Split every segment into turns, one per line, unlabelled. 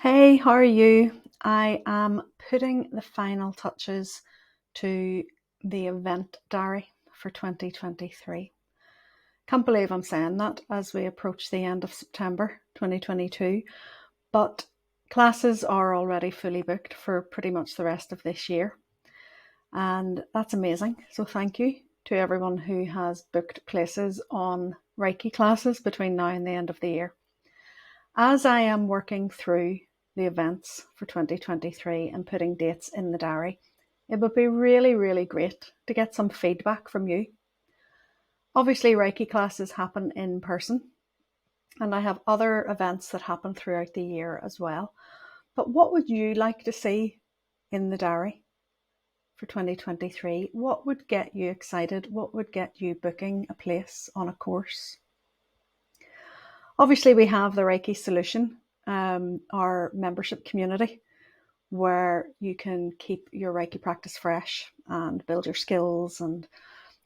Hey, how are you? I am putting the final touches to the event diary for 2023. Can't believe I'm saying that as we approach the end of September 2022, but classes are already fully booked for pretty much the rest of this year. And that's amazing. So thank you to everyone who has booked places on Reiki classes between now and the end of the year. As I am working through the events for 2023 and putting dates in the diary, it would be really, really great to get some feedback from you. Obviously, Reiki classes happen in person, and I have other events that happen throughout the year as well. But what would you like to see in the diary for 2023? What would get you excited? What would get you booking a place on a course? Obviously, we have the Reiki Solution, our membership community, where you can keep your Reiki practice fresh and build your skills and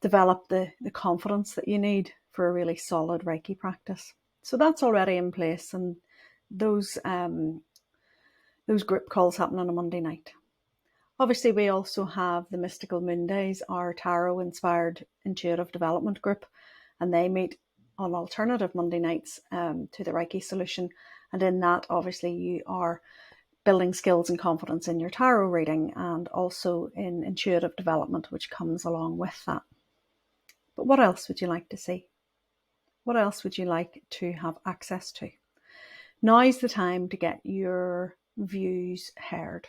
develop the confidence that you need for a really solid Reiki practice. So that's already in place, and those group calls happen on a Monday night. Obviously, we also have the Mystical Moon Days, our tarot-inspired intuitive development group, and they meet on alternative Monday nights to the Reiki Solution. And in that, obviously, you are building skills and confidence in your tarot reading and also in intuitive development, which comes along with that. But what else would you like to see? What else would you like to have access to? Now's the time to get your views heard.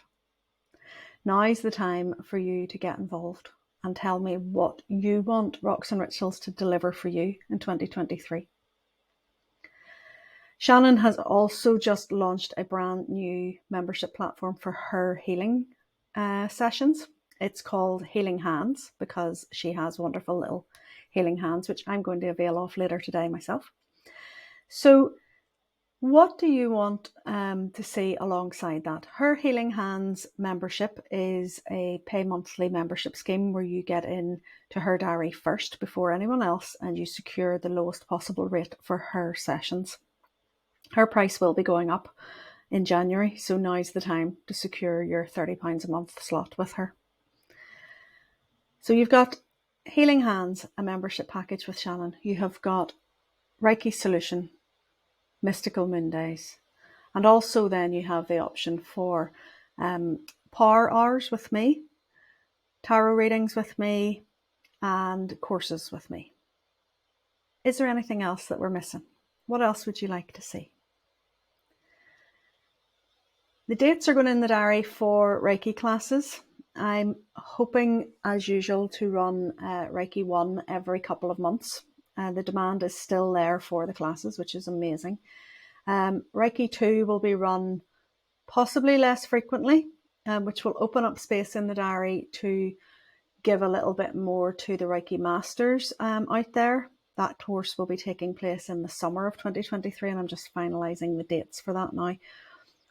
Now's the time for you to get involved and tell me what you want Rocks and Rituals to deliver for you in 2023. Shannon has also just launched a brand new membership platform for her healing sessions. It's called Healing Hands because she has wonderful little healing hands, which I'm going to avail of later today myself. So what do you want to see alongside that? Her Healing Hands membership is a pay monthly membership scheme where you get in to her diary first before anyone else and you secure the lowest possible rate for her sessions. Her price will be going up in January, so now's the time to secure your £30 a month slot with her. So you've got Healing Hands, a membership package with Shannon. You have got Reiki Solution, Mystical Moon Days, and also then you have the option for power hours with me, tarot readings with me, and courses with me. Is there anything else that we're missing? What else would you like to see? The dates are going in the diary for Reiki classes. I'm hoping, as usual, to run Reiki 1 every couple of months. The demand is still there for the classes, which is amazing. Reiki 2 will be run possibly less frequently, which will open up space in the diary to give a little bit more to the Reiki Masters out there. That course will be taking place in the summer of 2023, and I'm just finalising the dates for that now.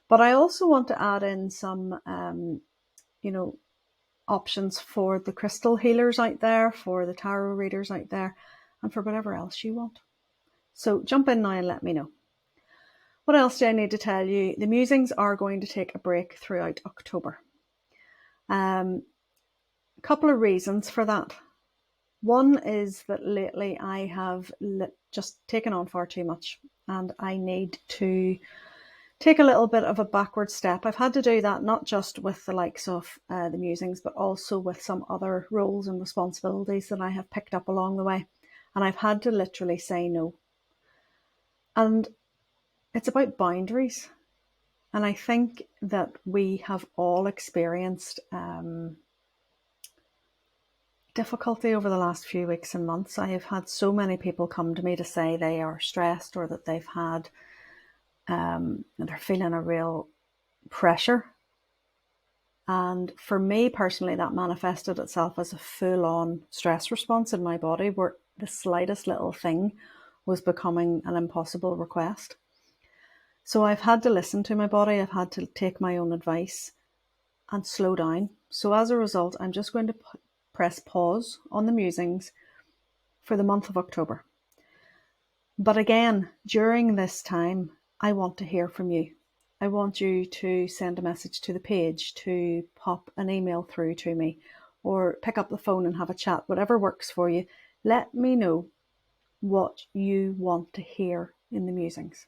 But I also want to add in some, options for the crystal healers out there, for the tarot readers out there, and for whatever else you want. So jump in now and let me know. What else do I need to tell you? The Musings are going to take a break throughout October. A couple of reasons for that. One is that lately I have just taken on far too much and I need to take a little bit of a backward step. I've had to do that not just with the likes of the Musings, but also with some other roles and responsibilities that I have picked up along the way. And I've had to literally say no. And it's about boundaries. And I think that we have all experienced difficulty over the last few weeks and months. I have had so many people come to me to say they are stressed or that they've had they're feeling a real pressure. And for me personally, that manifested itself as a full-on stress response in my body where the slightest little thing was becoming an impossible request. So I've had to listen to my body. I've had to take my own advice and slow down. So as a result, I'm just going to press pause on the Musings for the month of October. But again, during this time, I want to hear from you. I want you to send a message to the page, to pop an email through to me, or pick up the phone and have a chat, whatever works for you. Let me know what you want to hear in the Musings.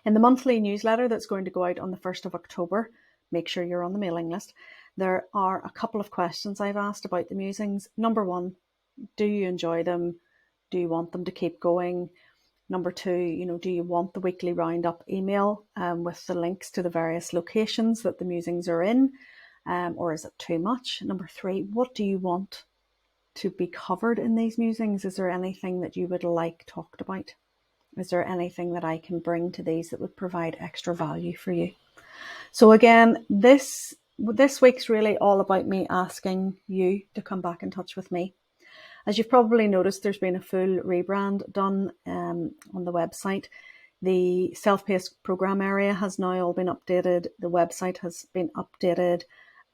In the monthly newsletter that's going to go out on the 1st of October, make sure you're on the mailing list, there are a couple of questions I've asked about the Musings. Number one, do you enjoy them? Do you want them to keep going? Number two, do you want the weekly roundup email with the links to the various locations that the Musings are in? Or is it too much? Number three, what do you want to be covered in these Musings? Is there anything that you would like talked about? Is there anything that I can bring to these that would provide extra value for you? So again, this week's really all about me asking you to come back in touch with me. As you've probably noticed, there's been a full rebrand done on the website. The self-paced program area has now all been updated. The website has been updated,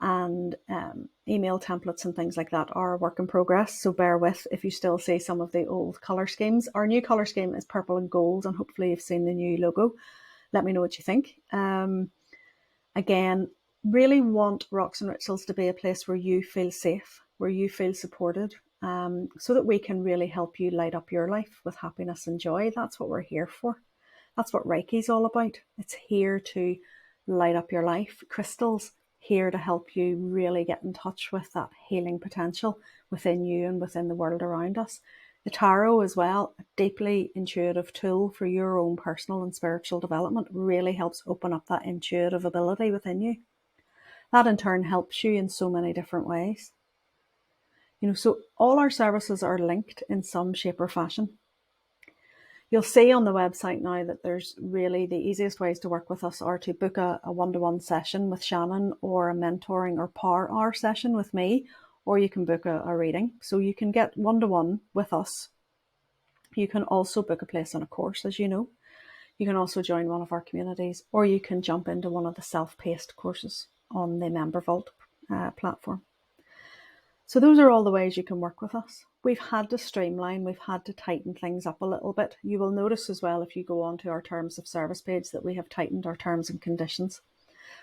and email templates and things like that are a work in progress. So bear with if you still see some of the old colour schemes. Our new colour scheme is purple and gold, and hopefully you've seen the new logo. Let me know what you think. Again, really want Rocks and Rituals to be a place where you feel safe, where you feel supported, so that we can really help you light up your life with happiness and joy. That's what we're here for. That's what Reiki's all about. It's here to light up your life. Crystals here to help you really get in touch with that healing potential within you and within the world around us. The tarot as well, a deeply intuitive tool for your own personal and spiritual development, really helps open up that intuitive ability within you. That in turn helps you in so many different ways. So all our services are linked in some shape or fashion. You'll see on the website now that there's really the easiest ways to work with us are to book a one-to-one session with Shannon, or a mentoring or power hour session with me, or you can book a reading. So you can get one-to-one with us. You can also book a place on a course, as you know. You can also join one of our communities, or you can jump into one of the self-paced courses on the Member Vault platform. So those are all the ways you can work with us. We've had to streamline, we've had to tighten things up a little bit. You will notice as well, if you go onto our terms of service page, that we have tightened our terms and conditions.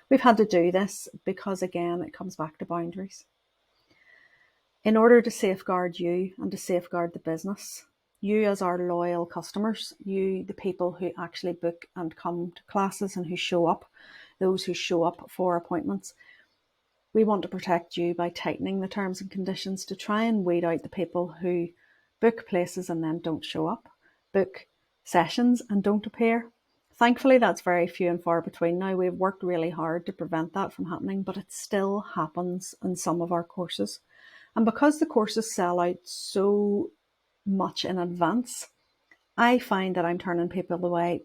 We've had to do this because, again, it comes back to boundaries. In order to safeguard you and to safeguard the business, you as our loyal customers, you, the people who actually book and come to classes and who show up, those who show up for appointments, we want to protect you by tightening the terms and conditions to try and weed out the people who book places and then don't show up, book sessions and don't appear. Thankfully, that's very few and far between now. We've worked really hard to prevent that from happening, but it still happens in some of our courses. And because the courses sell out so much in advance, I find that I'm turning people away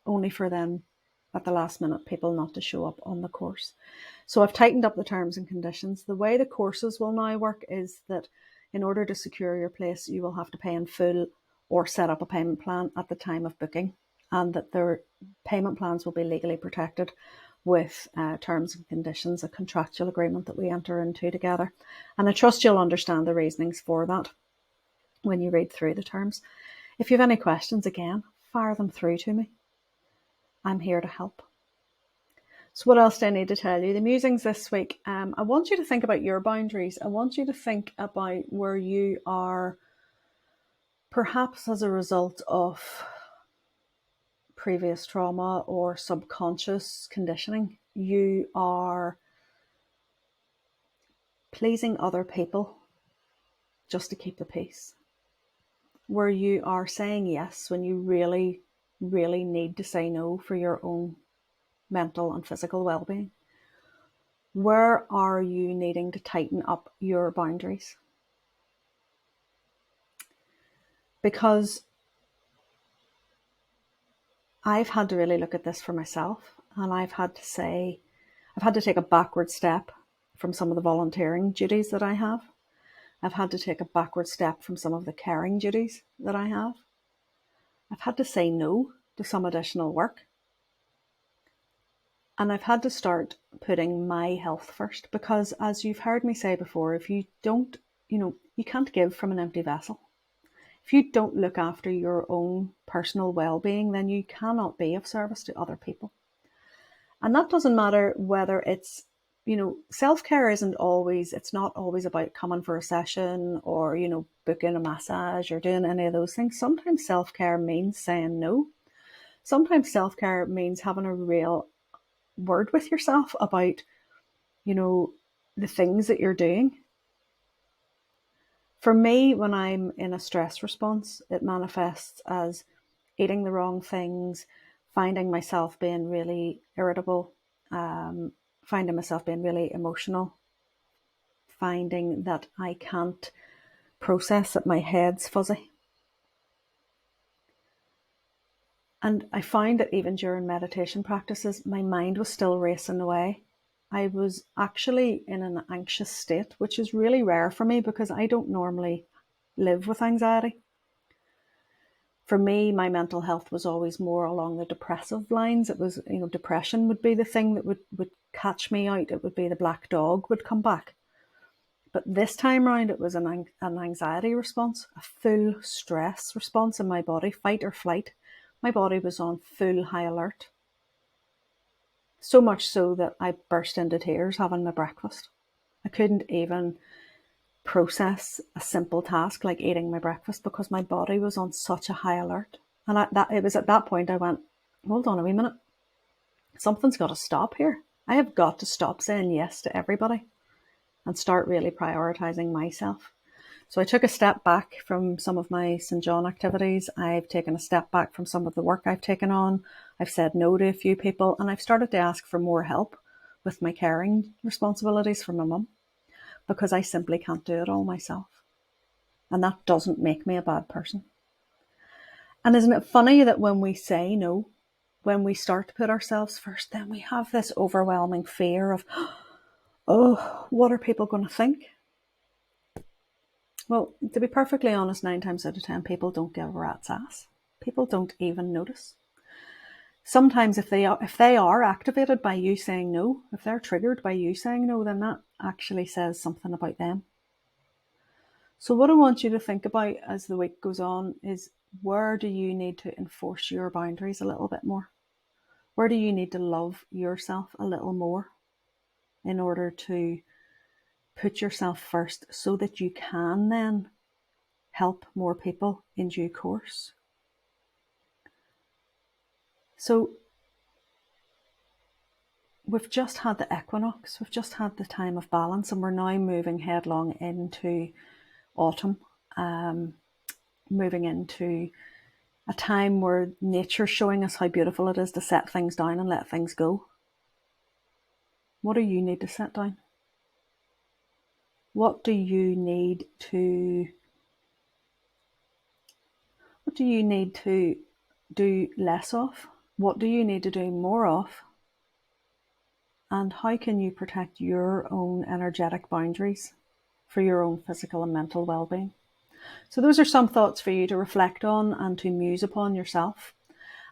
only for them at the last minute, people not to show up on the course. So I've tightened up the terms and conditions. The way the courses will now work is that in order to secure your place, you will have to pay in full or set up a payment plan at the time of booking, and that their payment plans will be legally protected with terms and conditions, a contractual agreement that we enter into together. And I trust you'll understand the reasonings for that when you read through the terms. If you have any questions, again, fire them through to me. I'm here to help. So what else do I need to tell you? The Musings this week, I want you to think about your boundaries. I want you to think about where you are, perhaps as a result of previous trauma or subconscious conditioning, you are pleasing other people just to keep the peace. Where you are saying yes when you really, really need to say no for your own mental and physical well-being. Where are you needing to tighten up your boundaries? Because I've had to really look at this for myself, and I've had to take a backward step from some of the volunteering duties that I have. I've had to take a backward step from some of the caring duties that I have. I've had to say no to some additional work. And I've had to start putting my health first, because as you've heard me say before, if you don't, you can't give from an empty vessel. If you don't look after your own personal well-being, then you cannot be of service to other people. And that doesn't matter whether it's, self-care it's not always about coming for a session or, booking a massage or doing any of those things. Sometimes self-care means saying no. Sometimes self-care means having a real word with yourself about, the things that you're doing. For me, when I'm in a stress response, it manifests as eating the wrong things, finding myself being really irritable, finding myself being really emotional, finding that I can't process, that my head's fuzzy. And I find that even during meditation practices, my mind was still racing away. I was actually in an anxious state, which is really rare for me because I don't normally live with anxiety. For me, my mental health was always more along the depressive lines. It was, depression would be the thing that would catch me out. It would be the black dog would come back. But this time around, it was an anxiety response, a full stress response in my body, fight or flight. My body was on full high alert. So much so that I burst into tears having my breakfast. I couldn't even process a simple task like eating my breakfast because my body was on such a high alert. And it was at that point I went, hold on a wee minute. Something's got to stop here. I have got to stop saying yes to everybody and start really prioritizing myself. So I took a step back from some of my St. John activities. I've taken a step back from some of the work I've taken on. I've said no to a few people, and I've started to ask for more help with my caring responsibilities for my mum because I simply can't do it all myself. And that doesn't make me a bad person. And isn't it funny that when we say no, when we start to put ourselves first, then we have this overwhelming fear of, oh, what are people going to think? Well, to be perfectly honest, 9 times out of 10, people don't give a rat's ass. People don't even notice. Sometimes if they are activated by you saying no, if they're triggered by you saying no, then that actually says something about them. So what I want you to think about as the week goes on is, where do you need to enforce your boundaries a little bit more? Where do you need to love yourself a little more in order to put yourself first so that you can then help more people in due course? So we've just had the equinox, we've just had the time of balance, and we're now moving headlong into autumn, moving into a time where nature's showing us how beautiful it is to set things down and let things go. What do you need to set down? What do you need to do less of? What do you need to do more of? And how can you protect your own energetic boundaries for your own physical and mental well-being? So those are some thoughts for you to reflect on and to muse upon yourself.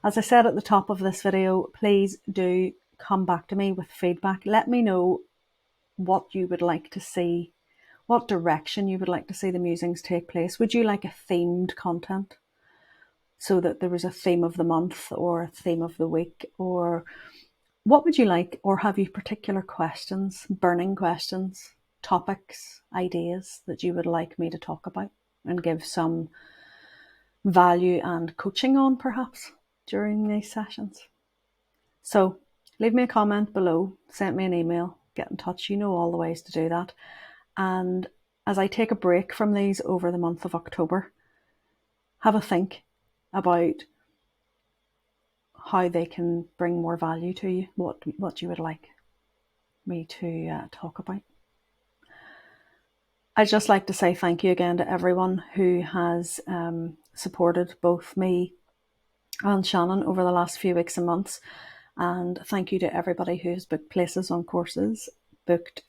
As I said at the top of this video, please do come back to me with feedback. Let me know what you would like to see, what direction you would like to see the musings take place. Would you like a themed content so that there was a theme of the month or a theme of the week? Or what would you like? Or have you particular questions, burning questions, topics, ideas that you would like me to talk about and give some value and coaching on perhaps during these sessions? So leave me a comment below, send me an email, get in touch. You know all the ways to do that. And as I take a break from these over the month of October, have a think about how they can bring more value to you, what you would like me to talk about. I'd just like to say thank you again to everyone who has supported both me and Shannon over the last few weeks and months. And thank you to everybody who has booked places on courses, booked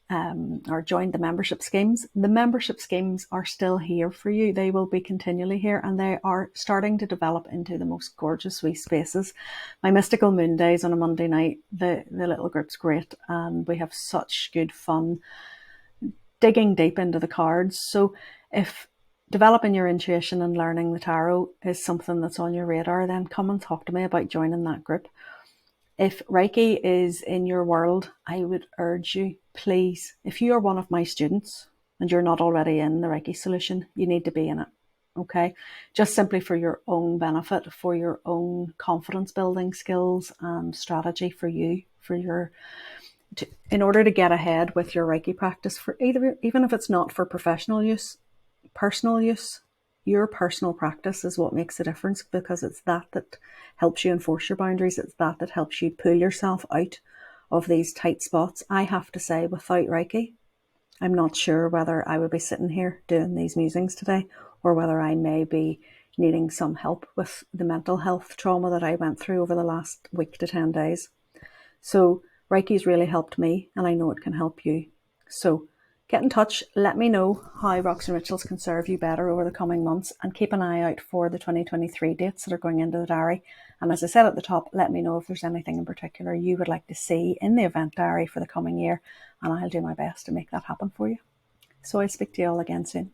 or joined the membership schemes. The membership schemes are still here for you. They will be continually here, and they are starting to develop into the most gorgeous wee spaces. My Mystical Moon Days on a Monday night, the little group's great, and we have such good fun digging deep into the cards. So if developing your intuition and learning the tarot is something that's on your radar, then come and talk to me about joining that group. If Reiki is in your world, I would urge you, please, if you are one of my students and you're not already in the Reiki solution, you need to be in it. Okay, just simply for your own benefit, for your own confidence building skills and strategy for you, in order to get ahead with your Reiki practice, for even if it's not for professional use, personal use, your personal practice is what makes the difference, because it's that helps you enforce your boundaries. It's that helps you pull yourself out of these tight spots. I have to say, without Reiki, I'm not sure whether I would be sitting here doing these musings today, or whether I may be needing some help with the mental health trauma that I went through over the last week to 10 days. So Reiki's really helped me, and I know it can help you. So get in touch. Let me know how Rocks and Rituals can serve you better over the coming months, and keep an eye out for the 2023 dates that are going into the diary. And as I said at the top, let me know if there's anything in particular you would like to see in the event diary for the coming year, and I'll do my best to make that happen for you. So I'll speak to you all again soon.